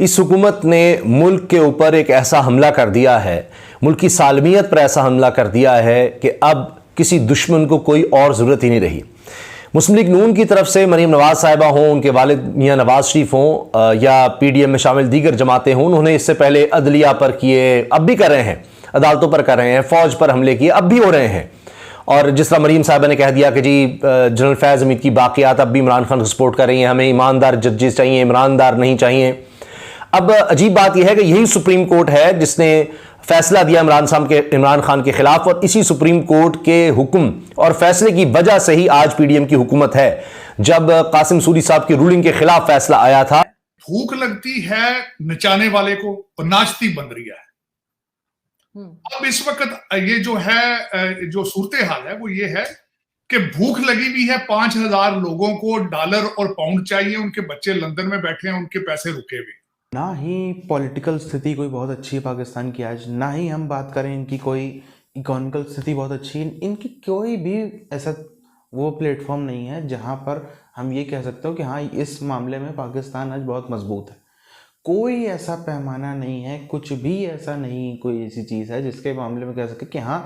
इस हुकूमत ने मुल्क के ऊपर एक ऐसा हमला कर दिया है, मुल्क की सालमियत पर ऐसा हमला कर दिया है कि अब किसी दुश्मन को कोई और ज़रूरत ही नहीं रही। मुस्लिम लीग नून की तरफ से मरीम नवाज साहिबा हों, उनके वालिद मियाँ नवाज शरीफ हों या PDM में शामिल दीगर जमातें हों, उन्होंने इससे पहले अदलिया पर किए, अब भी कर रहे हैं, अदालतों पर कर रहे हैं, फ़ौज पर हमले किए, अब भी हो रहे हैं। और जिस तरह मरीम साहिबा ने कह दिया कि जी जनरल फैज़ हमीद की बाक़ियात अब भी इमरान खान को सपोर्ट कर रही हैं, हमें ईमानदार जजेस चाहिए, ईमानदार नहीं चाहिए। अब अजीब बात यह है कि यही सुप्रीम कोर्ट है जिसने फैसला दिया इमरान खान के खिलाफ, और इसी सुप्रीम कोर्ट के हुक्म और फैसले की वजह से ही आज PDM की हुकूमत है। जब कासिम सूरी साहब की रूलिंग के खिलाफ फैसला आया था, भूख लगती है नचाने वाले को और नाचती बंदरिया है। अब इस वक्त ये जो है, जो सूरत हाल है वो ये है कि भूख लगी हुई है 5000 लोगों को, डॉलर और पाउंड चाहिए, उनके बच्चे लंदन में बैठे हैं, उनके पैसे रुके हुए। ना ही पॉलिटिकल स्थिति कोई बहुत अच्छी है पाकिस्तान की आज, ना ही हम बात करें इनकी कोई इकोनॉमिकल स्थिति बहुत अच्छी है, इनकी कोई भी ऐसा वो प्लेटफॉर्म नहीं है जहां पर हम ये कह सकते हो कि हाँ इस मामले में पाकिस्तान आज बहुत मजबूत है। कोई ऐसा पैमाना नहीं है, कुछ भी ऐसा नहीं, कोई ऐसी चीज़ है जिसके मामले में कह सके कि हाँ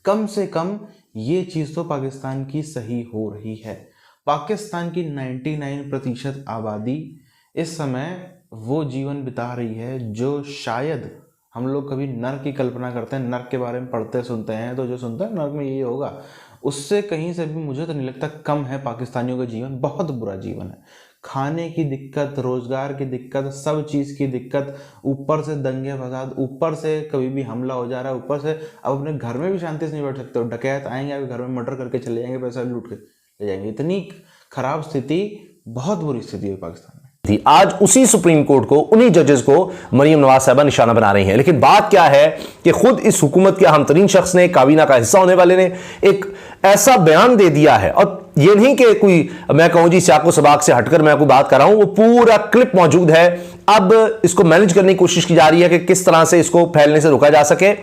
कम से कम ये चीज़ तो पाकिस्तान की सही हो रही है। पाकिस्तान की 99% आबादी इस समय वो जीवन बिता रही है जो शायद हम लोग कभी नर्क की कल्पना करते हैं, नर्क के बारे में पढ़ते सुनते हैं तो जो सुनता है नर्क में यही होगा, उससे कहीं से भी मुझे तो नहीं लगता कम है पाकिस्तानियों का जीवन। बहुत बुरा जीवन है, खाने की दिक्कत, रोजगार की दिक्कत, सब चीज़ की दिक्कत, ऊपर से दंगे फसाद, ऊपर से कभी भी हमला हो जा रहा है, ऊपर से अब अपने घर में भी शांति से नहीं बैठ सकते हो, डकैत आएंगे आपके घर में, मर्डर करके चले जाएंगे, पैसा लूट के ले जाएंगे। इतनी खराब स्थिति, बहुत बुरी स्थिति है पाकिस्तान में। आज उसी सुप्रीम कोर्ट को, उन्हीं जजेस को मरीम नवाज साहिबा निशाना बना रही हैं। लेकिन बात क्या है कि खुद इस हुकूमत के अहम तरीन शख्स ने, काबीना का हिस्सा होने वाले ने एक ऐसा बयान दे दिया है, और ये नहीं कि कोई मैं कहूं जी सियाको सबाक से हटकर मैं कोई बात कर रहा हूं, वो पूरा क्लिप मौजूद है। अब इसको मैनेज करने की कोशिश की जा रही है कि किस तरह से इसको फैलने से रोका जा सके,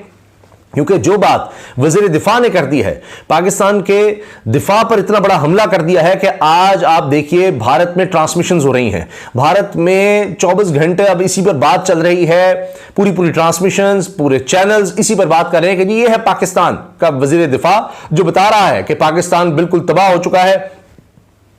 क्योंकि जो बात वज़ीर दिफा ने कर दी है, पाकिस्तान के दिफा पर इतना बड़ा हमला कर दिया है कि आज आप देखिए भारत में ट्रांसमिशंस हो रही हैं, भारत में 24 घंटे अब इसी पर बात चल रही है, पूरी ट्रांसमिशंस, पूरे चैनल्स इसी पर बात कर रहे हैं कि ये है पाकिस्तान का वज़ीर दिफा जो बता रहा है कि पाकिस्तान बिल्कुल तबाह हो चुका है,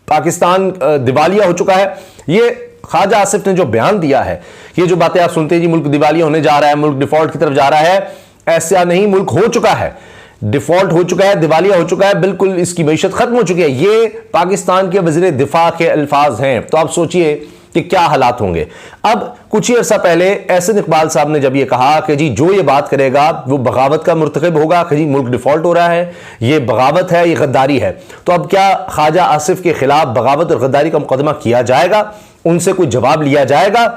पाकिस्तान दिवालिया हो चुका है। ये ख्वाजा आसिफ ने जो बयान दिया है, ये जो बातें आप सुनते हैं जी मुल्क दिवालिया होने जा रहा है, मुल्क डिफॉल्ट की तरफ जा रहा है, ऐसा नहीं, मुल्क हो चुका है, डिफॉल्ट हो चुका है, दिवालिया हो चुका है, बिल्कुल इसकी मईशत खत्म हो चुकी है। ये पाकिस्तान के वज़ीर दिफा के अल्फाज हैं। तो आप सोचिए कि क्या हालात होंगे। अब कुछ ही अर्सा पहले एहसन इकबाल साहब ने जब ये कहा कि जी जो ये बात करेगा वो बगावत का मुर्तकब होगा, कि जी मुल्क डिफॉल्ट हो रहा है, ये बगावत है, ये गद्दारी है, तो अब क्या ख्वाजा आसिफ के खिलाफ बगावत और गद्दारी का मुकदमा किया जाएगा, उनसे कोई जवाब लिया जाएगा?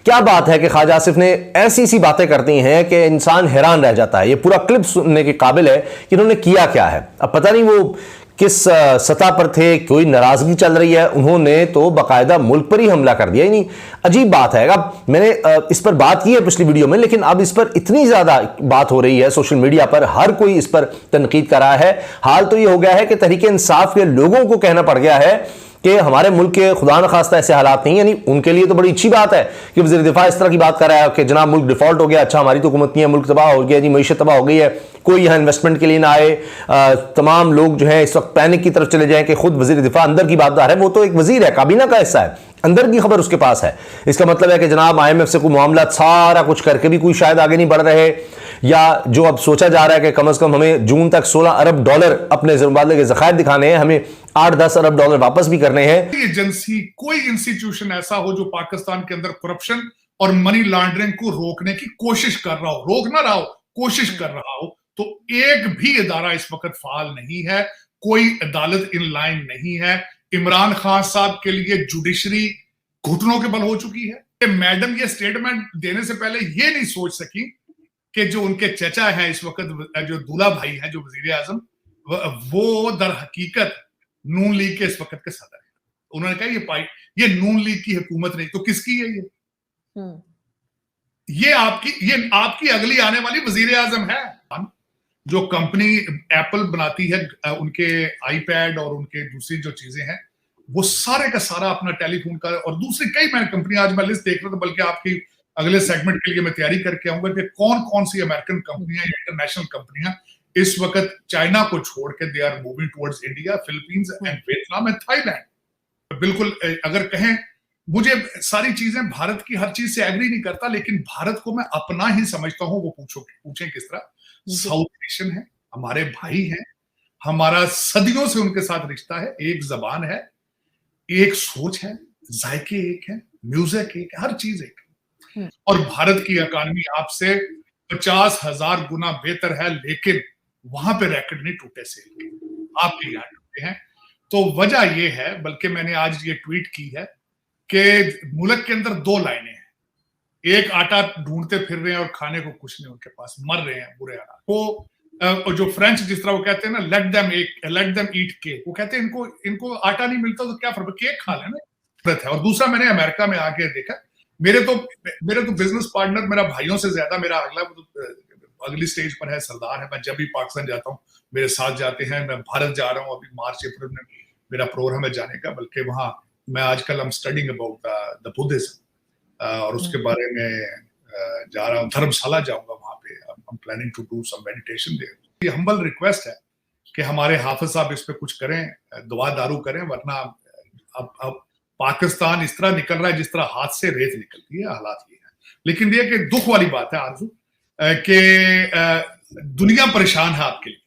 क्या बात है कि ख्वाजा आसिफ ने ऐसी सी बातें करती हैं कि इंसान हैरान रह जाता है। ये पूरा क्लिप सुनने के काबिल है कि इन्होंने किया क्या है। अब पता नहीं वो किस सतह पर थे, कोई नाराजगी चल रही है, उन्होंने तो बाकायदा मुल्क पर ही हमला कर दिया। नहीं, अजीब बात है। अब मैंने इस पर बात की है पिछली वीडियो में, लेकिन अब इस पर इतनी ज्यादा बात हो रही है सोशल मीडिया पर, हर कोई इस पर तनकीद कर रहा है। हाल तो ये हो गया है कि तहरीक इंसाफ के लोगों को कहना पड़ गया है कि हमारे मुल्क के खुदा न खास्ता ऐसे हालात नहीं, यानी उनके लिए तो बड़ी अच्छी बात है कि वज़ीर दिफा इस तरह की बात कर रहा है कि जनाब मुल्क डिफॉल्ट हो गया, अच्छा हमारी तो हुकूमत नहीं है, मुल्क तबाह हो गया जी, मईशत तबाह हो गई है, कोई यहाँ इन्वेस्टमेंट के लिए ना आए, तमाम लोग जो है इस वक्त पैनिक की तरफ चले जाएं कि खुद वज़ीर दिफा अंदर की बात है, वो तो एक वज़ीर है, काबीना का हिस्सा है, अंदर की खबर उसके पास है। इसका मतलब है कि जनाब IMF से कोई मामला सारा कुछ करके भी कोई शायद आगे नहीं बढ़ रहे, या जो अब सोचा जा रहा है कि कम से कम हमें जून तक $16 अरब अपने ज़िम्बाब्वे के ज़खायर दिखाने हैं, हमें $8-10 अरब वापस भी करने हैं। एजेंसी, कोई इंस्टीट्यूशन ऐसा हो जो पाकिस्तान के अंदर करप्शन और मनी लॉन्ड्रिंग को रोकने की कोशिश कर रहा हो, रोक ना रहा हो, कोशिश कर रहा हो, तो एक भी इदारा इस वक्त फाल नहीं है, कोई अदालत इन लाइन नहीं है। इमरान खान साहब के लिए जुडिशरी घुटनों के बल हो चुकी है। मैडम ये स्टेटमेंट देने से पहले ये नहीं सोच सकी कि जो उनके चचा हैं इस वक्त, जो दूल्हा भाई हैं, जो वजीर आजम, वो दर हकीकत नून लीग के इस वक्त के सदर हैं। उन्होंने कहा ये नून लीग की हुकूमत नहीं तो किसकी है? ये आपकी अगली आने वाली वजीर आजम है। जो कंपनी एप्पल बनाती है, उनके आईपैड और उनके दूसरी जो चीजें हैं, वो सारे का सारा अपना टेलीफोन का और दूसरी कई मैंने कंपनियां, आज मैं लिस्ट देख रहा था, बल्कि आपकी अगले सेगमेंट के लिए मैं तैयारी करके आऊंगा कि कौन कौन सी अमेरिकन कंपनियां या इंटरनेशनल कंपनियां इस वक्त चाइना को छोड़ के they are moving towards India, Philippines and Vietnam and Thailand. बिल्कुल, अगर कहें, मुझे सारी चीजें, भारत की हर चीज से एग्री नहीं करता, लेकिन भारत को मैं अपना ही समझता हूं। वो पूछें किस तरह, साउथ एशियन है, हमारे भाई हैं, हमारा सदियों से उनके साथ रिश्ता है, एक जबान है, एक सोच है, जायके एक है, म्यूजिक एक है, हर चीज एक है। और भारत की इकोनॉमी आपसे 50,000 गुना बेहतर है, लेकिन वहां पे रैकेट नहीं टूटे सेल के, आपके यहाँ टूटे हैं। तो वजह यह है, बल्कि मैंने आज ये ट्वीट की है कि मुल्क के अंदर दो लाइनें हैं, एक आटा ढूंढते फिर रहे हैं और खाने को कुछ नहीं उनके पास, मर रहे हैं बुरे हालात। वो जो फ्रेंच जिस तरह वो कहते हैं ना, लेट देम ईट केक, वो कहते हैं इनको आटा नहीं मिलता तो क्या फर्क, केक खा लेना है। और दूसरा, मैंने अमेरिका में आके देखा, मेरे तो बिजनेस पार्टनर, मेरा भाइयों से ज्यादा मेरा अगली स्टेज पर है, सरदार है। मैं जब भी पाकिस्तान जाता हूँ मेरे साथ जाते हैं। मैं भारत जा रहा हूँ, अभी मार्च अप्रैल में मेरा प्रोग्राम है जाने का, बल्कि वहां मैं आजकल I'm studying about the Buddhism, और उसके बारे में जा रहा हूँ, धर्मशाला जाऊंगा वहां पे। I'm planning to do some meditation there। ये हम्बल रिक्वेस्ट है कि हमारे हाफिज साहब इस पे कुछ करें, दवा दारू करें, वरना अब पाकिस्तान इस तरह निकल रहा है जिस तरह हाथ से रेत निकलती है, हालात ये है। लेकिन ये कि दुख वाली बात है आरजू, कि दुनिया परेशान है आपके लिए,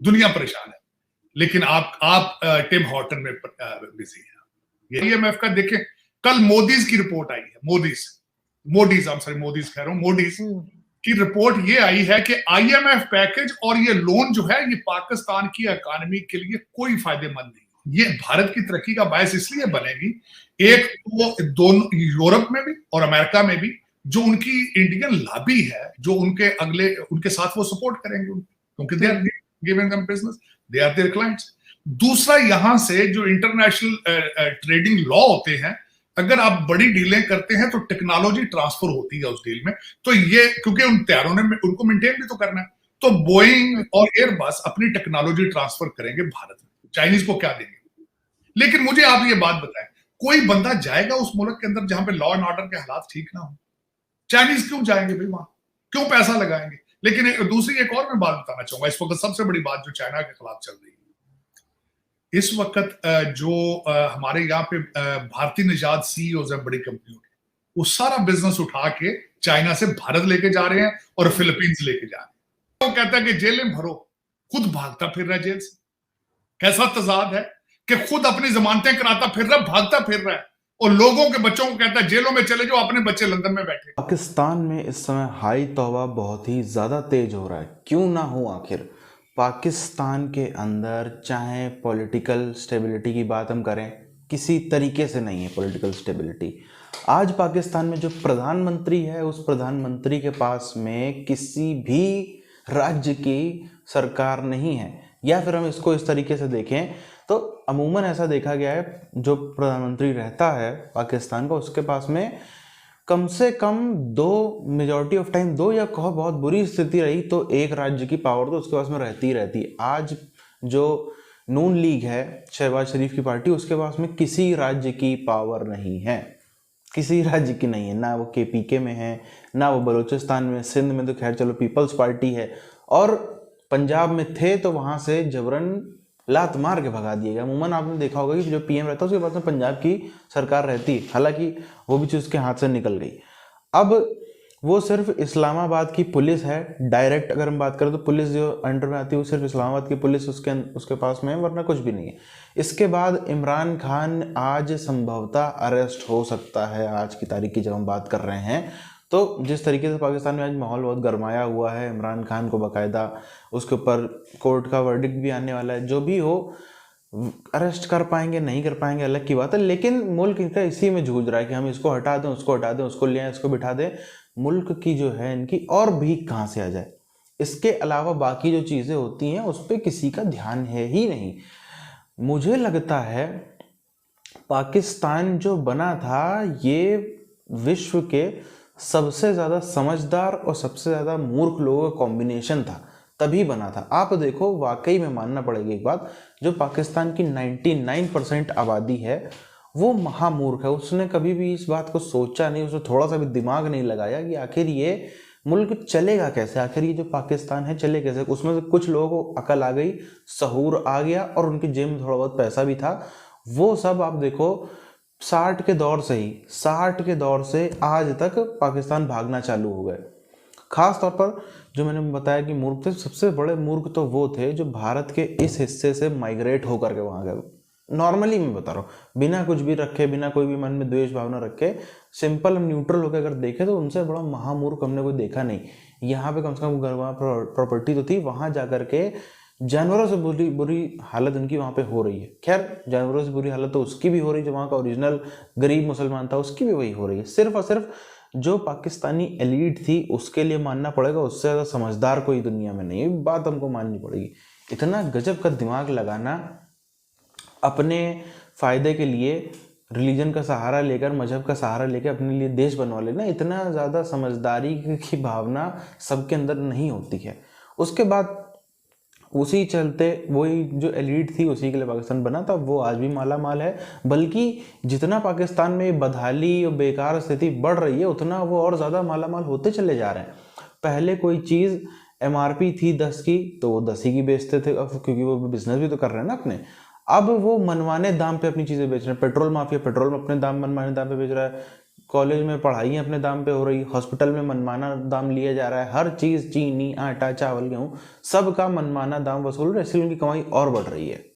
दुनिया परेशान है, लेकिन आप टिम हॉर्टन में बिजी है। IMF का देखें, कल मोदीज की रिपोर्ट आई है, मोदीज की रिपोर्ट ये आई है कि IMF पैकेज और ये लोन जो है, ये पाकिस्तान की इकोनॉमी के लिए कोई फायदेमंद नहीं। ये भारत की तरक्की का बायस इसलिए बनेगी, एक तो दोनों यूरोप में भी और अमेरिका में भी जो उनकी इंडियन लॉबी है, जो उनके साथ वो सपोर्ट करेंगे, क्योंकि they are giving them business, they are their clients. दूसरा, यहां से जो इंटरनेशनल ट्रेडिंग लॉ होते हैं, अगर आप बड़ी डीलें करते हैं तो टेक्नोलॉजी ट्रांसफर होती है उस डील में, तो ये क्योंकि उन तैयारों ने उनको मेंटेन भी तो करना है, तो बोइंग और एयरबस अपनी टेक्नोलॉजी ट्रांसफर करेंगे भारत में, चाइनीज को क्या देंगे। लेकिन मुझे आप ये बात बताएं, कोई बंदा जाएगा उस मुल्क के अंदर जहां पे लॉ एंड ऑर्डर के हालात ठीक ना हो? चाइनीज क्यों जाएंगे भाई वहां, क्यों पैसा लगाएंगे? लेकिन दूसरी एक और मैं बात बताना चाहूंगा, इस वक्त सबसे बड़ी बात जो चाइना के खिलाफ चल रही है इस वक्त, जो हमारे यहाँ पे भारतीय निजात CEOs है बड़ी कंपनियों के, वो सारा बिजनेस उठा के चाइना से भारत लेके जा रहे हैं और फिलीपींस लेके जा रहे हैं। वो कहता है कि जेलें भरो, खुद भागता फिर रहा है जेल से। कैसा तजाद है कि खुद अपनी जमानतें कराता फिर रहा, भागता फिर रहा है, और लोगों के बच्चों को कहता है जेलों में चले जाओ, अपने बच्चे लंदन में बैठे। पाकिस्तान में इस समय हाई तौबा बहुत ही ज़्यादा तेज हो रहा है, क्यों ना हो। आखिर पाकिस्तान के अंदर चाहे पॉलिटिकल स्टेबिलिटी की बात हम करें, किसी तरीके से नहीं है पॉलिटिकल स्टेबिलिटी। आज पाकिस्तान में जो प्रधानमंत्री है, उस प्रधानमंत्री के पास में किसी भी राज्य की सरकार नहीं है। या फिर हम इसको इस तरीके से देखें तो अमूमन ऐसा देखा गया है, जो प्रधानमंत्री रहता है पाकिस्तान का, उसके पास में कम से कम मेजॉरिटी ऑफ टाइम दो, या कहो बहुत बुरी स्थिति रही तो एक राज्य की पावर तो उसके पास में रहती ही रहती है। आज जो नून लीग है, शहबाज शरीफ की पार्टी, उसके पास में किसी राज्य की पावर नहीं है, किसी राज्य की नहीं है। ना वो KPK में है, ना वो बलूचिस्तान में, सिंध में तो खैर चलो पीपल्स पार्टी है, और पंजाब में थे तो वहाँ से जबरन लात मार के भगा दिया गया। अमूमन आपने देखा होगा कि जो PM रहता है उसके पास में पंजाब की सरकार रहती, हालांकि वो भी चीज़ उसके हाथ से निकल गई। अब वो सिर्फ इस्लामाबाद की पुलिस है, डायरेक्ट अगर हम बात करें तो पुलिस जो अंडर में आती है वो सिर्फ इस्लामाबाद की पुलिस उसके पास में है, वरना कुछ भी नहीं है। इसके बाद इमरान खान आज संभवतः अरेस्ट हो सकता है। आज की तारीख की जब हम बात कर रहे हैं तो जिस तरीके से पाकिस्तान में आज माहौल बहुत गरमाया हुआ है, इमरान खान को बाकायदा उसके ऊपर कोर्ट का वर्डिक्ट भी आने वाला है। जो भी हो, अरेस्ट कर पाएंगे नहीं कर पाएंगे अलग की बात है, लेकिन मुल्क इनका इसी में जूझ रहा है कि हम इसको हटा दें, उसको हटा दें, उसको ले आए, इसको बिठा दें। मुल्क की जो है इनकी और भी कहाँ से आ जाए। इसके अलावा बाकी जो चीज़ें होती हैं उस पर किसी का ध्यान है ही नहीं। मुझे लगता है पाकिस्तान जो बना था ये विश्व के सबसे ज़्यादा समझदार और सबसे ज़्यादा मूर्ख लोगों का कॉम्बिनेशन था। तभी बना था। आप देखो, वाकई में मानना पड़ेगी एक बात, जो पाकिस्तान की 99% आबादी है वो महामूर्ख है। उसने कभी भी इस बात को सोचा नहीं, उसने थोड़ा सा भी दिमाग नहीं लगाया कि आखिर ये मुल्क चलेगा कैसे, आखिर ये जो पाकिस्तान है चले कैसे। उसमें से कुछ लोगों को अकल आ गई, सहूर आ गया और उनकी जेब में थोड़ा बहुत पैसा भी था। वो सब आप देखो 60 के दौर से आज तक पाकिस्तान भागना चालू हो गए। खास तौर पर जो मैंने बताया कि मूर्ख थे, सबसे बड़े मूर्ख तो वो थे जो भारत के इस हिस्से से माइग्रेट होकर के वहाँ गए। नॉर्मली मैं बता रहा हूँ, बिना कुछ भी रखे, बिना कोई भी मन में द्वेष भावना रखे, सिंपल न्यूट्रल होकर अगर देखे तो उनसे बड़ा महामूर्ख हमने कोई देखा नहीं। यहाँ पे कम से कम घर प्रॉपर्टी तो थी, वहाँ जाकर के जानवरों से बुरी बुरी हालत उनकी वहाँ पे हो रही है। खैर, जानवरों से बुरी हालत तो उसकी भी हो रही है जो वहाँ का ओरिजिनल गरीब मुसलमान था, उसकी भी वही हो रही है। सिर्फ और सिर्फ जो पाकिस्तानी एलीट थी उसके लिए मानना पड़ेगा, उससे ज़्यादा समझदार कोई दुनिया में नहीं है, बात हमको माननी पड़ेगी। इतना गजब का दिमाग लगाना, अपने फ़ायदे के लिए रिलीजन का सहारा लेकर, मजहब का सहारा लेकर अपने लिए देश बनवा लेना, इतना ज़्यादा समझदारी की भावना सबके अंदर नहीं होती है। उसके बाद उसी चलते वही जो एलीट थी उसी के लिए पाकिस्तान बना था, वो आज भी माला माल है। बल्कि जितना पाकिस्तान में बदहाली और बेकार स्थिति बढ़ रही है उतना वो और ज़्यादा माला माल होते चले जा रहे हैं। पहले कोई चीज़ MRP थी 10 की तो वो 10 ही की बेचते थे, अब क्योंकि वो बिजनेस भी तो कर रहे हैं ना अपने। अब वो मनमाने दाम पे अपनी चीज़ें बेच रहे हैं। पेट्रोल माफिया पेट्रोल में अपने दाम मनमाने दाम पे बेच रहा है, कॉलेज में पढ़ाई अपने दाम पे हो रही, हॉस्पिटल में मनमाना दाम लिया जा रहा है, हर चीज़ चीनी आटा चावल गेहूँ सब का मनमाना दाम वसूल रहे, इसलिए उनकी कमाई और बढ़ रही है।